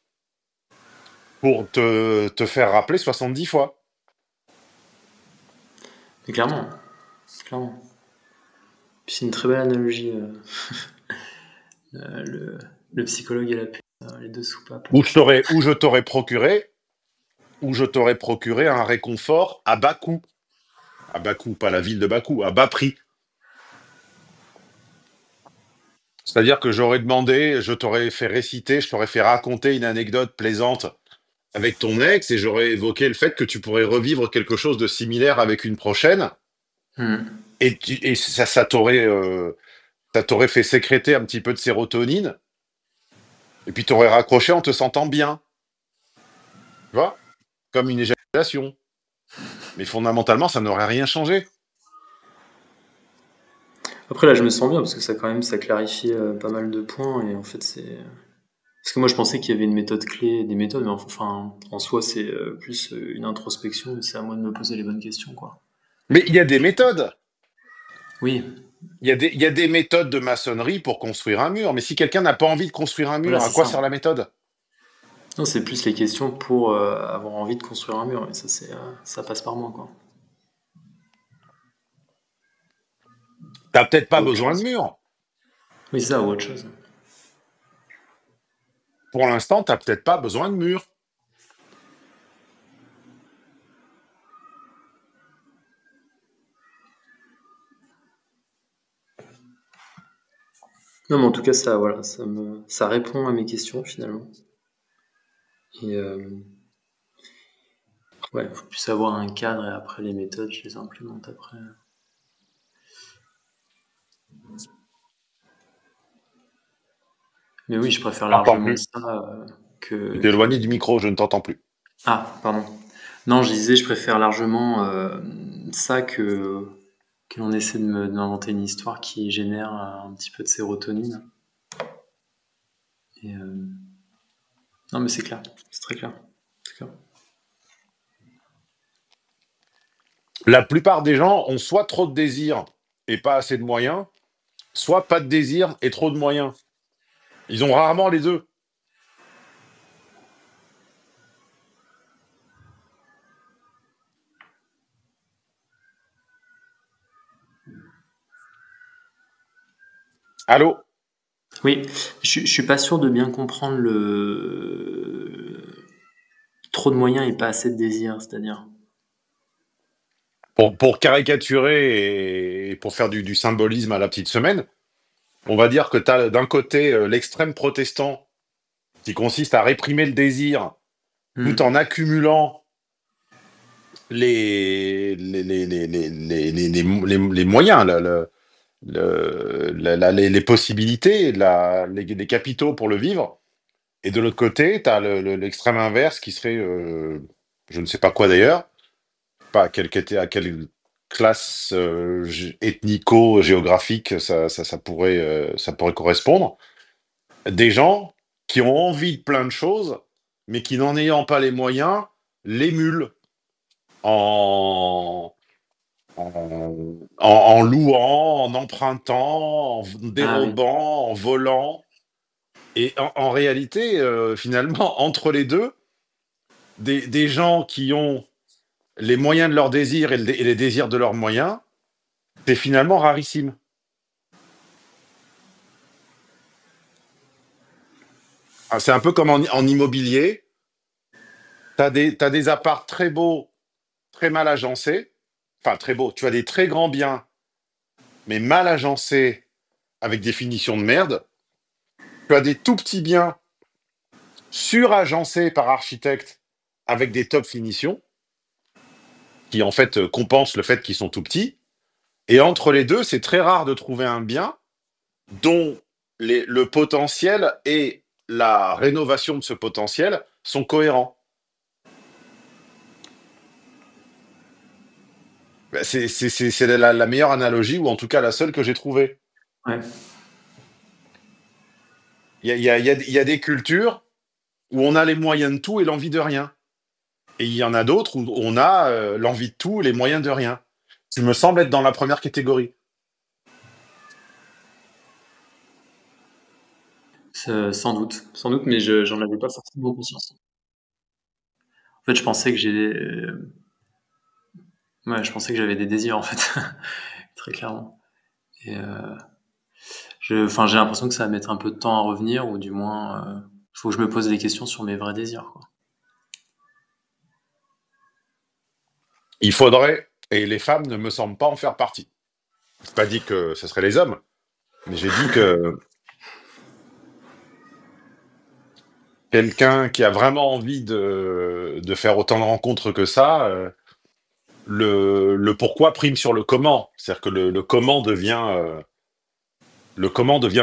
Speaker 1: pour te faire rappeler 70 fois.
Speaker 2: Mais clairement. Clairement. Puis c'est une très belle analogie. Le psychologue et la pute, les deux soupapes.
Speaker 1: Ou je t'aurais procuré un réconfort à bas coût. À bas coût, pas la ville de Bakou, à bas prix. C'est-à-dire que j'aurais demandé, je t'aurais fait réciter, je t'aurais fait raconter une anecdote plaisante avec ton ex et j'aurais évoqué le fait que tu pourrais revivre quelque chose de similaire avec une prochaine
Speaker 2: Mm.
Speaker 1: et ça t'aurait fait sécréter un petit peu de sérotonine et puis t'aurais raccroché en te sentant bien. Tu vois? Comme une éjaculation. Mais fondamentalement, ça n'aurait rien changé.
Speaker 2: Après là, je me sens bien parce que ça clarifie pas mal de points et en fait c'est parce que moi je pensais qu'il y avait une méthode clé, des méthodes, mais enfin en soi c'est plus une introspection et c'est à moi de me poser les bonnes questions quoi.
Speaker 1: Mais il y a des méthodes.
Speaker 2: Oui,
Speaker 1: Il y a des méthodes de maçonnerie pour construire un mur. Mais si quelqu'un n'a pas envie de construire un
Speaker 2: voilà
Speaker 1: mur, à
Speaker 2: c'est
Speaker 1: quoi
Speaker 2: ça.
Speaker 1: sert la méthode?
Speaker 2: Non, c'est plus les questions pour avoir envie de construire un mur et ça c'est ça passe par moi quoi.
Speaker 1: T'as peut-être pas
Speaker 2: Autre
Speaker 1: besoin de
Speaker 2: chose.
Speaker 1: mur.
Speaker 2: Oui c'est ça ou autre chose.
Speaker 1: Pour l'instant, t'as peut-être pas besoin de mur.
Speaker 2: Non mais en tout cas ça voilà ça répond à mes questions finalement et ouais faut plus avoir un cadre et après les méthodes je les implémente après. Mais oui je préfère
Speaker 1: T'entends
Speaker 2: largement
Speaker 1: plus.
Speaker 2: ça
Speaker 1: Tu
Speaker 2: que
Speaker 1: t'es éloigné du micro, je ne t'entends plus.
Speaker 2: ah pardon non je disais je préfère largement ça que l'on essaie de m'inventer une histoire qui génère un petit peu de sérotonine et non mais c'est clair c'est très clair, c'est clair.
Speaker 1: La plupart des gens ont soit trop de désir et pas assez de moyens, soit pas de désir et trop de moyens. Ils ont rarement les deux. Allô?
Speaker 2: Oui, je suis pas sûr de bien comprendre le trop de moyens et pas assez de désir, c'est-à-dire.
Speaker 1: Pour caricaturer et pour faire du symbolisme à la petite semaine, on va dire que tu as d'un côté l'extrême protestant qui consiste à réprimer le désir tout en accumulant les moyens, les possibilités, les capitaux pour le vivre. Et de l'autre côté, tu as l'extrême inverse qui serait, je ne sais pas quoi d'ailleurs, pas à quelle classe ethnico-géographique ça pourrait correspondre. Des gens qui ont envie de plein de choses, mais qui n'en ayant pas les moyens, l'émulent en, en louant, en empruntant, en
Speaker 2: Ah oui.
Speaker 1: dérobant, en volant. Et en réalité, finalement, entre les deux, des gens qui ont les moyens de leurs désirs et les désirs de leurs moyens, c'est finalement rarissime. Ah, c'est un peu comme en immobilier. T'as des apparts très beaux, très mal agencés. Enfin, très beaux. Tu as des très grands biens, mais mal agencés, avec des finitions de merde. Tu as des tout petits biens suragencés par architectes, avec des top finitions, qui en fait compensent le fait qu'ils sont tout petits. Et entre les deux, c'est très rare de trouver un bien dont le potentiel et la rénovation de ce potentiel sont cohérents. Bah, c'est la meilleure analogie, ou en tout cas la seule que j'ai trouvée.
Speaker 2: Ouais.
Speaker 1: Il y a des cultures où on a les moyens de tout et l'envie de rien. Et il y en a d'autres où on a l'envie de tout et les moyens de rien. Tu me sembles être dans la première catégorie.
Speaker 2: Sans doute, mais j'en avais pas forcément conscience. En fait, je pensais que ouais, je pensais que j'avais des désirs en fait, très clairement. Et enfin, j'ai l'impression que ça va mettre un peu de temps à revenir, ou du moins, faut que je me pose des questions sur mes vrais désirs, quoi.
Speaker 1: Il faudrait, et les femmes ne me semblent pas en faire partie. Je n'ai pas dit que ce serait les hommes, mais j'ai dit que quelqu'un qui a vraiment envie de faire autant de rencontres que ça, le pourquoi prime sur le comment. C'est-à-dire que le comment devient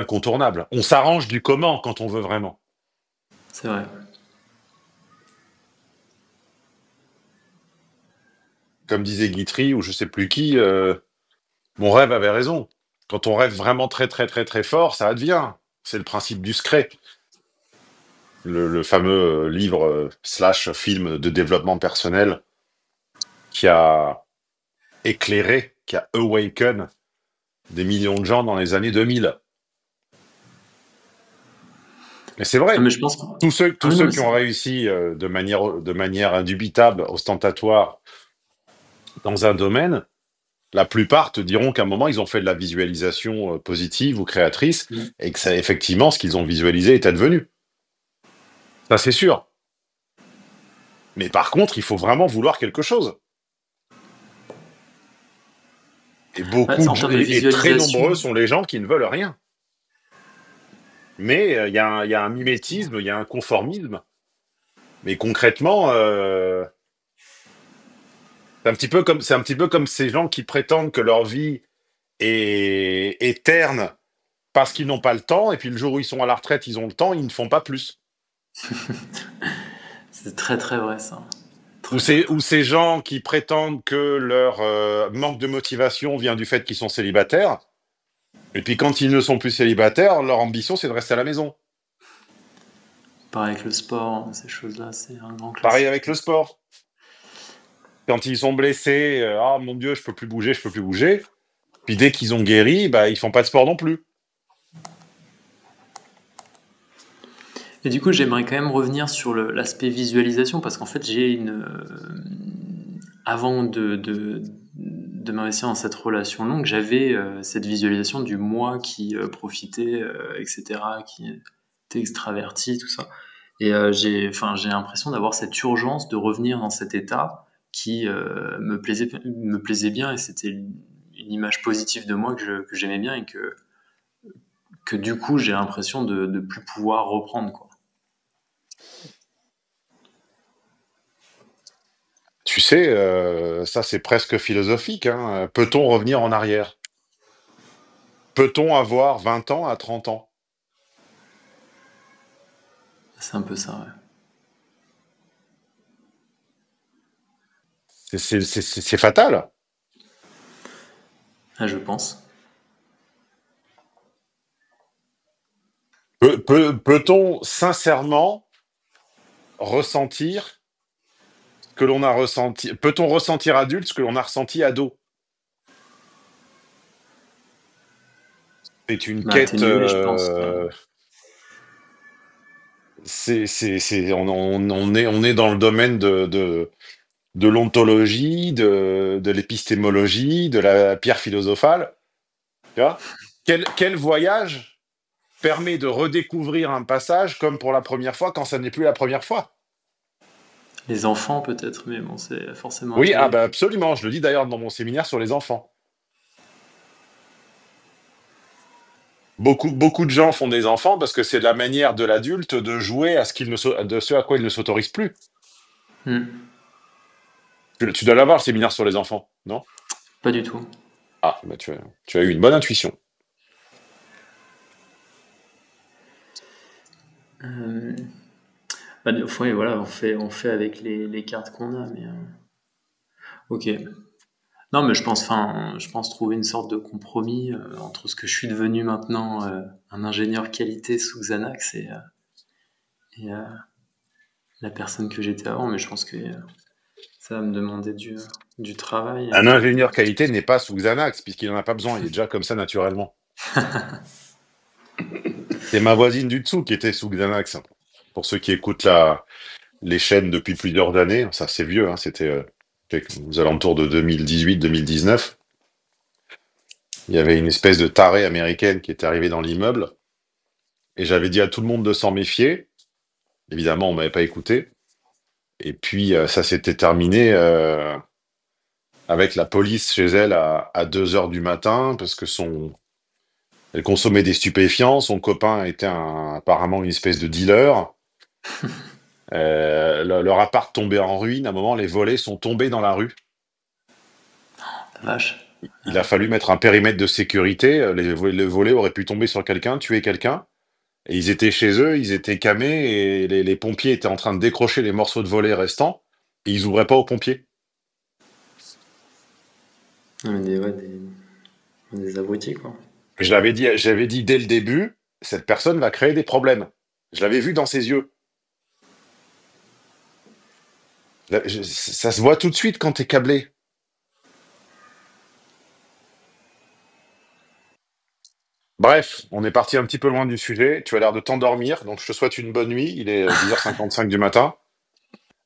Speaker 1: contournable. On s'arrange du comment quand on veut vraiment.
Speaker 2: C'est vrai.
Speaker 1: Comme disait Guitry, ou je sais plus qui, mon rêve avait raison. Quand on rêve vraiment très, très, très, très fort, ça advient. C'est le principe du secret. Le fameux livre slash film de développement personnel qui a éclairé, qui a awaken des millions de gens dans les années 2000. Mais c'est
Speaker 2: Non,
Speaker 1: vrai,
Speaker 2: mais je pense.
Speaker 1: tous ceux,
Speaker 2: Ah
Speaker 1: tous
Speaker 2: oui, non,
Speaker 1: ceux
Speaker 2: mais
Speaker 1: qui ont réussi de manière indubitable, ostentatoire, dans un domaine, la plupart te diront qu'à un moment, ils ont fait de la visualisation positive ou créatrice
Speaker 2: Mm.
Speaker 1: et que ça, effectivement, ce qu'ils ont visualisé est advenu. Ça, c'est sûr. Mais par contre, il faut vraiment vouloir quelque chose. Et
Speaker 2: Ouais, en termes de
Speaker 1: et très
Speaker 2: visualisation,
Speaker 1: nombreux sont les gens qui ne veulent rien. Mais il y a un mimétisme, il y a un conformisme. Mais concrètement, c'est un petit peu comme ces gens qui prétendent que leur vie est terne parce qu'ils n'ont pas le temps, et puis le jour où ils sont à la retraite, ils ont le temps, ils ne font pas plus.
Speaker 2: c'est très très vrai ça.
Speaker 1: Ou ces gens qui prétendent que leur manque de motivation vient du fait qu'ils sont célibataires, et puis quand ils ne sont plus célibataires, leur ambition c'est de rester à la maison.
Speaker 2: Pareil avec le sport, ces choses-là, c'est un grand
Speaker 1: Pareil
Speaker 2: classique.
Speaker 1: avec le sport. Quand ils sont blessés, ah mon Dieu, je peux plus bouger, je peux plus bouger. Puis dès qu'ils ont guéri, bah ils font pas de sport non plus.
Speaker 2: Et du coup, j'aimerais quand même revenir sur l'aspect visualisation, parce qu'en fait, j'ai avant de m'investir dans cette relation longue, j'avais cette visualisation du moi qui profitait, etc., qui était extraverti, tout ça. Et j'ai l'impression d'avoir cette urgence de revenir dans cet état qui me plaisait bien, et c'était une image positive de moi que j'aimais bien, et que du coup, j'ai l'impression de plus pouvoir reprendre, quoi.
Speaker 1: Tu sais, ça c'est presque philosophique, hein. Peut-on revenir en arrière? Peut-on avoir 20 ans à 30 ans?
Speaker 2: C'est un peu ça, ouais.
Speaker 1: C'est fatal.
Speaker 2: Ah, je pense.
Speaker 1: Peut-on sincèrement ressentir ce que l'on a ressenti? Peut-on ressentir adulte ce que l'on a ressenti ado? C'est une
Speaker 2: Bah,
Speaker 1: quête.
Speaker 2: atténué, je pense.
Speaker 1: On est dans le domaine de l'ontologie, de l'épistémologie, de la pierre philosophale. Tu vois? Quel voyage permet de redécouvrir un passage comme pour la première fois quand ça n'est plus la première fois?
Speaker 2: Les enfants, peut-être, mais bon, c'est forcément
Speaker 1: Oui, ah
Speaker 2: atténué.
Speaker 1: bah absolument. Je le dis d'ailleurs dans mon séminaire sur les enfants. Beaucoup de gens font des enfants parce que c'est la manière de l'adulte de jouer à de ce à quoi il ne s'autorise plus.
Speaker 2: Hmm.
Speaker 1: Tu dois l'avoir, le séminaire sur les enfants, non?
Speaker 2: Pas du tout.
Speaker 1: Ah, bah tu as eu une bonne intuition.
Speaker 2: Euh, Bah, des fois, et voilà, on fait avec les cartes qu'on a, mais ok. Non, mais je pense trouver une sorte de compromis entre ce que je suis devenu maintenant, un ingénieur qualité sous Xanax, et la personne que j'étais avant. Mais je pense que ça va me demander du travail.
Speaker 1: Un ingénieur qualité n'est pas sous Xanax, puisqu'il n'en a pas besoin, il est déjà comme ça naturellement. C'est ma voisine du dessous qui était sous Xanax. Pour ceux qui écoutent les chaînes depuis plusieurs années, ça c'est vieux, hein, c'était aux alentours de 2018-2019. Il y avait une espèce de tarée américaine qui était arrivée dans l'immeuble, et j'avais dit à tout le monde de s'en méfier. Évidemment, on m'avait pas écouté. Et puis, ça s'était terminé avec la police chez elle à 2 heures du matin, parce que elle consommait des stupéfiants, son copain était apparemment une espèce de dealer. Leur appart tombait en ruine, à un moment, les volets sont tombés dans la rue.
Speaker 2: La vache.
Speaker 1: Il a fallu mettre un périmètre de sécurité, les volets auraient pu tomber sur quelqu'un, tuer quelqu'un. Et ils étaient chez eux, ils étaient camés, et les pompiers étaient en train de décrocher les morceaux de volets restants, et ils ouvraient pas aux pompiers.
Speaker 2: Non, mais des abrutis, quoi.
Speaker 1: J'avais dit dès le début, cette personne va créer des problèmes. Je l'avais vu dans ses yeux. Ça se voit tout de suite quand t'es câblé. Bref, on est parti un petit peu loin du sujet. Tu as l'air de t'endormir, donc je te souhaite une bonne nuit. Il est 10h55 du matin.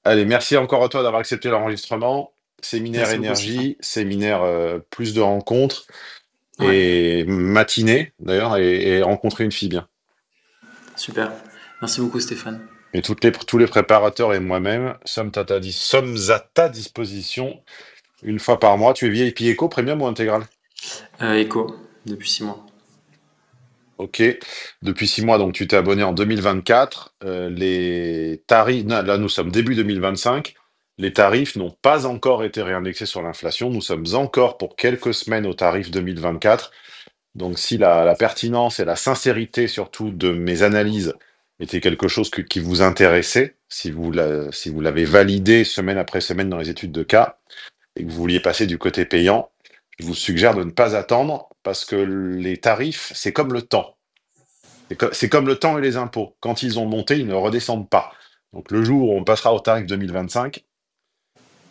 Speaker 1: Allez, merci encore à toi d'avoir accepté l'enregistrement. Séminaire
Speaker 2: Merci beaucoup, Stéphane.
Speaker 1: énergie, séminaire plus de rencontres
Speaker 2: Ouais,
Speaker 1: et matinée d'ailleurs et rencontrer une fille bien.
Speaker 2: super. Merci beaucoup, Stéphane.
Speaker 1: Et tous les préparateurs et moi-même sommes à ta disposition une fois par mois. Tu es VIP Eco, Premium ou Intégral?
Speaker 2: Echo, depuis 6 mois.
Speaker 1: Ok. Depuis 6 mois, donc tu t'es abonné en 2024. Les tarifs, non, là nous sommes début 2025. Les tarifs n'ont pas encore été réindexés sur l'inflation. Nous sommes encore pour quelques semaines au tarif 2024. Donc si la pertinence et la sincérité surtout de mes analyses était quelque chose qui vous intéressait, si vous l'avez validé semaine après semaine dans les études de cas et que vous vouliez passer du côté payant, je vous suggère de ne pas attendre parce que les tarifs, c'est comme le temps. C'est comme le temps et les impôts. Quand ils ont monté, ils ne redescendent pas. Donc le jour où on passera au tarif 2025,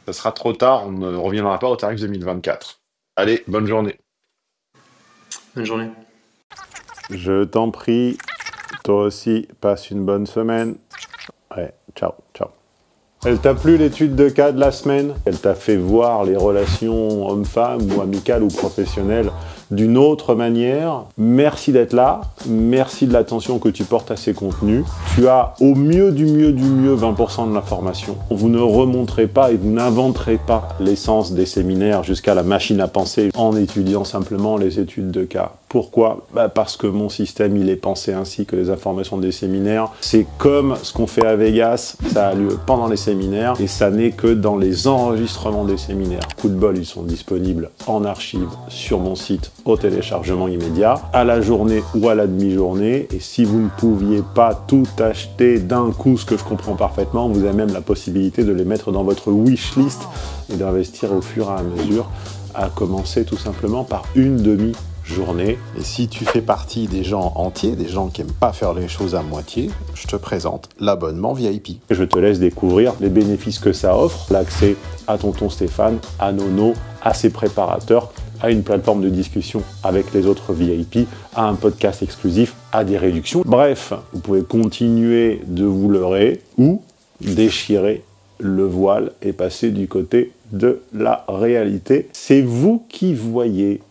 Speaker 1: ça sera trop tard, on ne reviendra pas au tarif 2024. Allez, bonne journée.
Speaker 2: Bonne journée.
Speaker 3: Je t'en prie, toi aussi, passe une bonne semaine. Ouais, ciao, ciao. Elle t'a plu l'étude de cas de la semaine? Elle t'a fait voir les relations hommes-femmes ou amicales ou professionnelles d'une autre manière? Merci d'être là, merci de l'attention que tu portes à ces contenus. Tu as au mieux du mieux du mieux 20% de l'information. Vous ne remonterez pas et vous n'inventerez pas l'essence des séminaires jusqu'à la machine à penser en étudiant simplement les études de cas. Pourquoi? Parce que mon système, il est pensé ainsi que les informations des séminaires. C'est comme ce qu'on fait à Vegas, ça a lieu pendant les séminaires et ça n'est que dans les enregistrements des séminaires. Coup de bol, ils sont disponibles en archive sur mon site au téléchargement immédiat, à la journée ou à la demi-journée. Et si vous ne pouviez pas tout acheter d'un coup, ce que je comprends parfaitement, vous avez même la possibilité de les mettre dans votre wishlist et d'investir au fur et à mesure, à commencer tout simplement par une demi-journée. Et si tu fais partie des gens entiers, des gens qui n'aiment pas faire les choses à moitié, je te présente l'abonnement VIP. Je te laisse découvrir les bénéfices que ça offre, l'accès à Tonton Stéphane, à Nono, à ses préparateurs, à une plateforme de discussion avec les autres VIP, à un podcast exclusif, à des réductions. Bref, vous pouvez continuer de vous leurrer ou déchirer le voile et passer du côté de la réalité. C'est vous qui voyez.